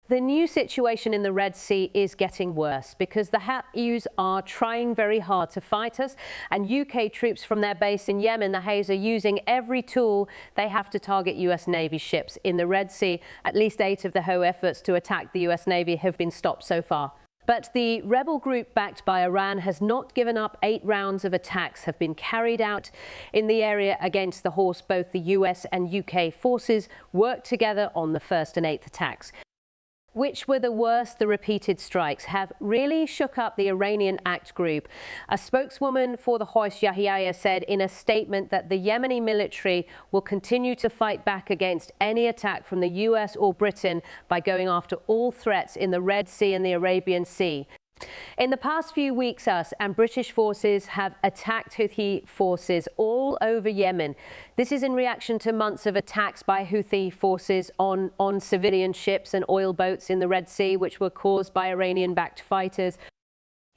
The new situation in the Red Sea is getting worse because the Houthis are trying very hard to fight us, and UK troops from their base in Yemen, the Houthis, are using every tool they have to target US Navy ships in the Red Sea. At least 8 of the Houthi efforts to attack the US Navy have been stopped so far. But the rebel group backed by Iran has not given up. 8 rounds of attacks have been carried out in the area against the horse. Both the US and UK forces worked together on the first and 8th attacks. Which were the worst, the repeated strikes have really shook up the Iranian Houthi group. A spokeswoman for the Houthi Yahya said in a statement that the Yemeni military will continue to fight back against any attack from the US or Britain by going after all threats in the Red Sea and the Arabian Sea. In the past few weeks, US and British forces have attacked Houthi forces all over Yemen. This is in reaction to months of attacks by Houthi forces on civilian ships and oil boats in the Red Sea, which were caused by Iranian-backed fighters.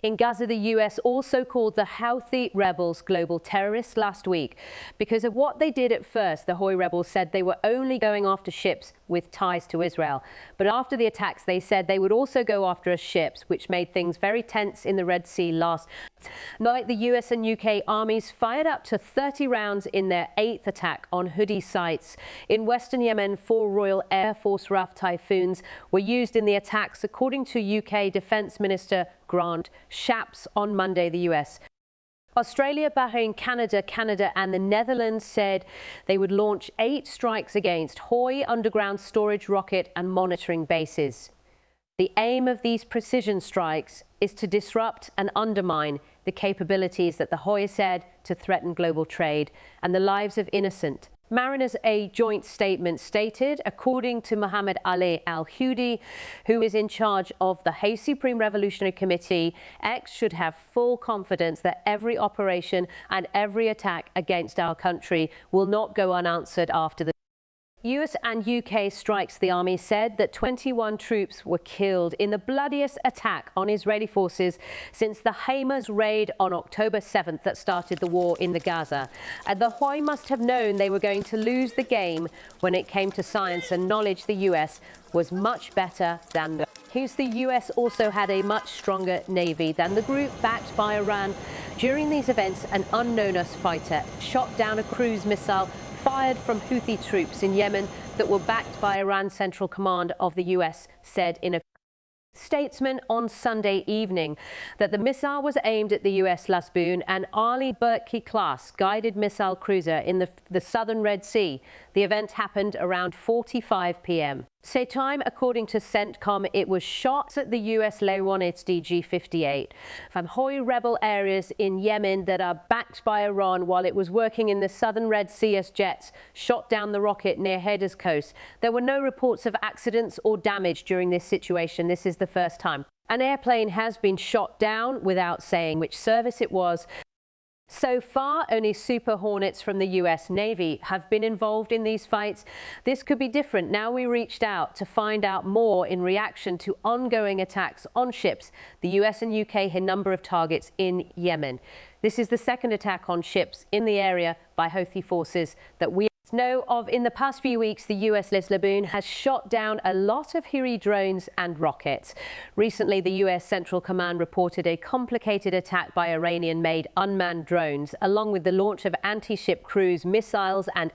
In Gaza, the US also called the Houthi Rebels global terrorists last week because of what they did at first. The Houthi rebels said they were only going after ships with ties to Israel. But after the attacks, they said they would also go after ships, which made things very tense in the Red Sea last night. The US and UK armies fired up to 30 rounds in their 8th attack on Houthi sites. In western Yemen, 4 Royal Air Force RAF Typhoons were used in the attacks, according to UK Defence Minister Grant Shapps on Monday. The US, Australia, Bahrain, Canada and the Netherlands said they would launch 8 strikes against Houthi underground storage rocket and monitoring bases. The aim of these precision strikes is to disrupt and undermine the capabilities that the Houthi said to threaten global trade and the lives of innocent mariners. A joint statement stated, according to Mohammed Ali al-Hudi, who is in charge of the Houthi Supreme Revolutionary Committee, X should have full confidence that every operation and every attack against our country will not go unanswered after the US and UK strikes. The army said that 21 troops were killed in the bloodiest attack on Israeli forces since the Hamas raid on October 7th that started the war in the Gaza. And the Houthi must have known they were going to lose the game when it came to science and knowledge. The US was much better than the Houthis. The US also had a much stronger navy than the group backed by Iran. During these events, an unknown US fighter shot down a cruise missile fired from Houthi troops in Yemen that were backed by Iran's Central Command of the US, said in a statement on Sunday evening that the missile was aimed at the US Lasboon and Ali Berkey class guided missile cruiser in the southern Red Sea. The event happened around 4:45 p.m. Say time, according to CENTCOM. It was shot at the US Lewan, its DG-58, from Houthi rebel areas in Yemen that are backed by Iran while it was working in the southern Red Sea as jets shot down the rocket near Haida's coast. There were no reports of accidents or damage during this situation. This is the first time an airplane has been shot down without saying which service it was. So far, only Super Hornets from the US Navy have been involved in these fights. This could be different. Now we reached out to find out more in reaction to ongoing attacks on ships. The US and UK hit a number of targets in Yemen. This is the second attack on ships in the area by Houthi forces that we know of. In the past few weeks, the US Lasboon has shot down a lot of Houthi drones and rockets. Recently, the US Central Command reported a complicated attack by Iranian-made unmanned drones, along with the launch of anti-ship cruise missiles and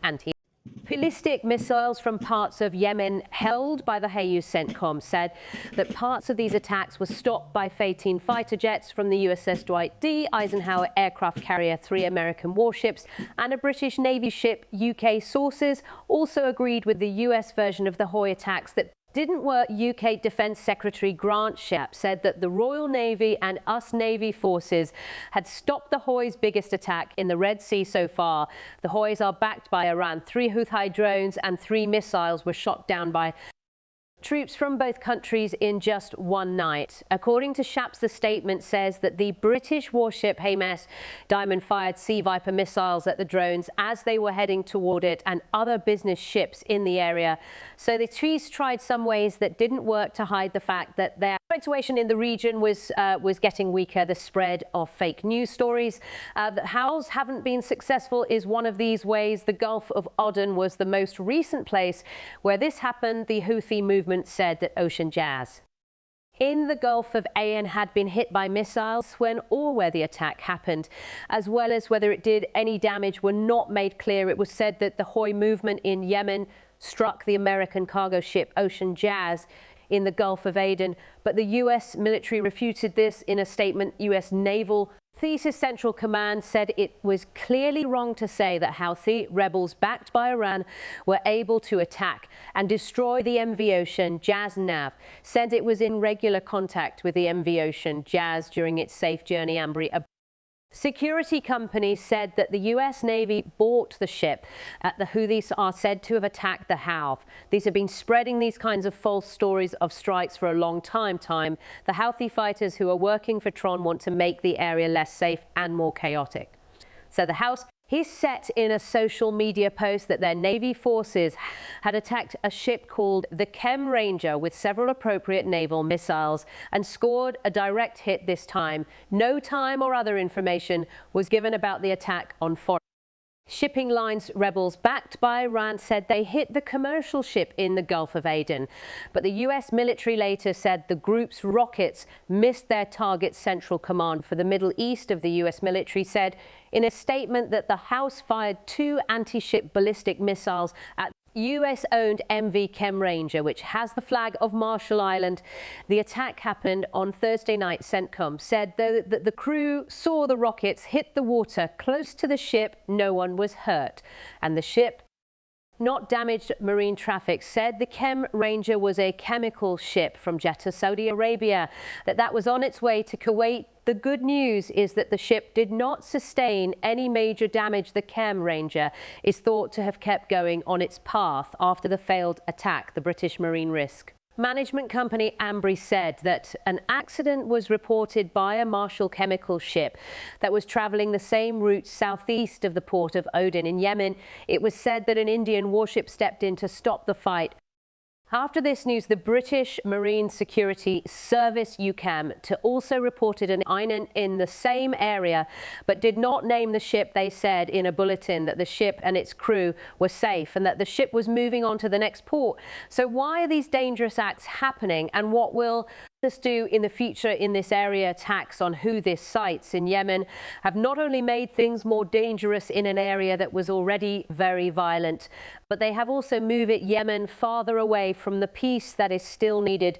ballistic missiles from parts of Yemen held by the Houthi. CENTCOM said that parts of these attacks were stopped by F-18 fighter jets from the USS Dwight D. Eisenhower aircraft carrier, 3 American warships and a British Navy ship. UK sources also agreed with the US version of the Houthi attacks that didn't work. UK Defence Secretary Grant Shapps said that the Royal Navy and US Navy forces had stopped the Houthis' biggest attack in the Red Sea so far. The Houthis are backed by Iran. 3 Houthi drones and 3 missiles were shot down by troops from both countries in just one night. According to Shapps, the statement says that the British warship HMS Diamond fired Sea Viper missiles at the drones as they were heading toward it and other business ships in the area. So the Houthis tried some ways that didn't work to hide the fact that their Situation in the region was getting weaker. The spread of fake news stories that Houthis haven't been successful is one of these ways. The Gulf of Aden was the most recent place where this happened. The Houthi movement said that Ocean Jazz in the Gulf of Aden had been hit by missiles when or where the attack happened, as well as whether it did any damage were not made clear. It was said that the Houthi movement in Yemen struck the American cargo ship Ocean Jazz in the Gulf of Aden, but the U.S. military refuted this in a statement. U.S. Naval Thesis Central Command said it was clearly wrong to say that Houthi rebels backed by Iran were able to attack and destroy the MV Ocean Jazz nav, said it was in regular contact with the MV Ocean Jazz during its safe journey. Security companies said that the U.S. Navy bought the ship. The Houthis are said to have attacked the Houthi. These have been spreading these kinds of false stories of strikes for a long time. The Houthi fighters who are working for Tron want to make the area less safe and more chaotic. So the House, he said in a social media post that their Navy forces had attacked a ship called the Chem Ranger with several appropriate naval missiles and scored a direct hit this time. No time or other information was given about the attack on foreign shipping lines. Rebels backed by Iran said they hit the commercial ship in the Gulf of Aden, but the U.S. military later said the group's rockets missed their target. Central Command for the Middle East of the U.S. military said in a statement that the House fired 2 anti-ship ballistic missiles at US-owned MV Chem Ranger, which has the flag of Marshall Island. The attack happened on Thursday night. CENTCOM said, though, that the crew saw the rockets hit the water close to the ship. No one was hurt, and the ship not damaged marine traffic. Said the Chem Ranger was a chemical ship from Jeddah, Saudi Arabia, that was on its way to Kuwait. The good news is that the ship did not sustain any major damage. The Chem Ranger is thought to have kept going on its path after the failed attack. The British Marine Risk Management company Ambry said that an accident was reported by a Marshall chemical ship that was traveling the same route southeast of the port of Aden in Yemen. It was said that an Indian warship stepped in to stop the fight. After this news, the British Marine Security Service UCAM also reported an incident in the same area, but did not name the ship. They said in a bulletin that the ship and its crew were safe and that the ship was moving on to the next port. So why are these dangerous acts happening, and what will this do in the future in this area? Attacks on Houthi sites in Yemen have not only made things more dangerous in an area that was already very violent, but they have also moved Yemen farther away from the peace that is still needed.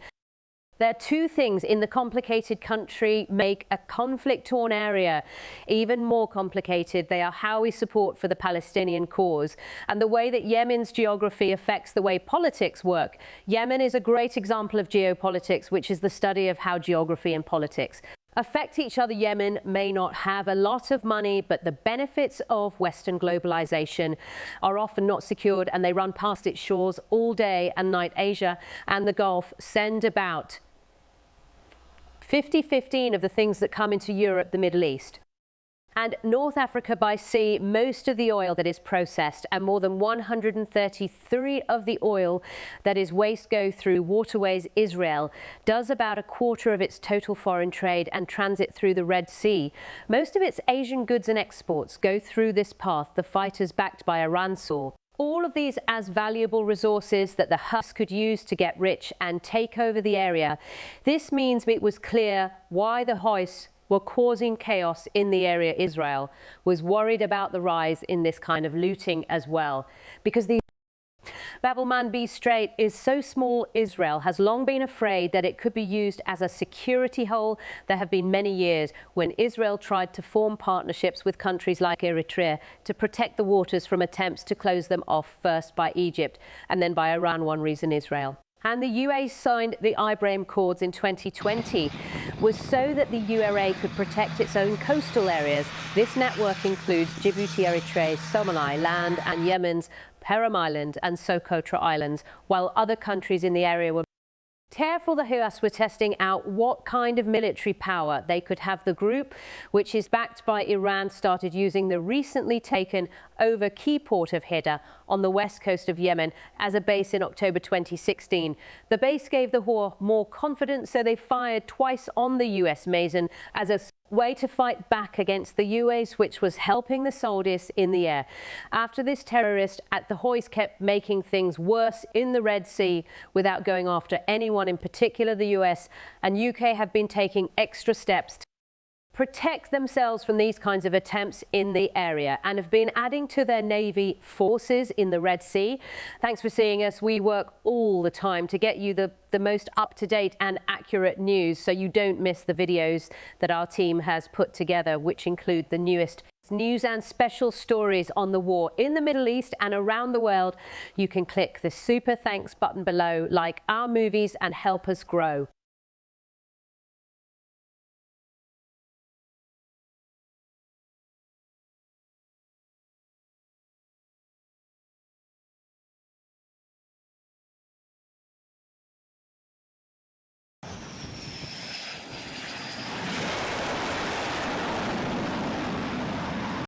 There are 2 things in the complicated country make a conflict-torn area even more complicated. They are Houthi support for the Palestinian cause and the way that Yemen's geography affects the way politics work. Yemen is a great example of geopolitics, which is the study of how geography and politics affect each other. Yemen may not have a lot of money, but the benefits of Western globalization are often not secured, and they run past its shores all day and night. Asia and the Gulf send about 15 of the things that come into Europe, the Middle East, and North Africa by sea, most of the oil that is processed, and more than 133 of the oil that is waste go through waterways. Israel does about 1/4 of its total foreign trade and transit through the Red Sea. Most of its Asian goods and exports go through this path. The fighters backed by Iran saw all of these as valuable resources that the Houthis could use to get rich and take over the area. This means it was clear why the Houthis were causing chaos in the area. Israel was worried about the rise in this kind of looting as well, because the Bab el-Mandeb Strait is so small. Israel has long been afraid that it could be used as a security hole. There have been many years when Israel tried to form partnerships with countries like Eritrea to protect the waters from attempts to close them off, first by Egypt and then by Iran. One reason Israel and the UAE signed the Ibrahim Accords in 2020 was so that the UAE could protect its own coastal areas. This network includes Djibouti, Eritrea, Somali land and Yemen's Peram Island and Socotra Islands, while other countries in the area were Careful, the Houthis were testing out what kind of military power they could have. The group, which is backed by Iran, started using the recently taken over key port of Hidda on the west coast of Yemen as a base in October 2016. The base gave the Houthis more confidence, so they fired twice on the US Mason as a way to fight back against the UAs, which was helping the Saudis in the air. After this, terrorist at the Houthis kept making things worse in the Red Sea without going after anyone in particular. The US and UK have been taking extra steps to protect themselves from these kinds of attempts in the area and have been adding to their Navy forces in the Red Sea. Thanks for seeing us. We work all the time to get you the most up-to-date and accurate news, so you don't miss the videos that our team has put together, which include the newest news and special stories on the war in the Middle East and around the world. You can click the super thanks button below, like our movies, and help us grow.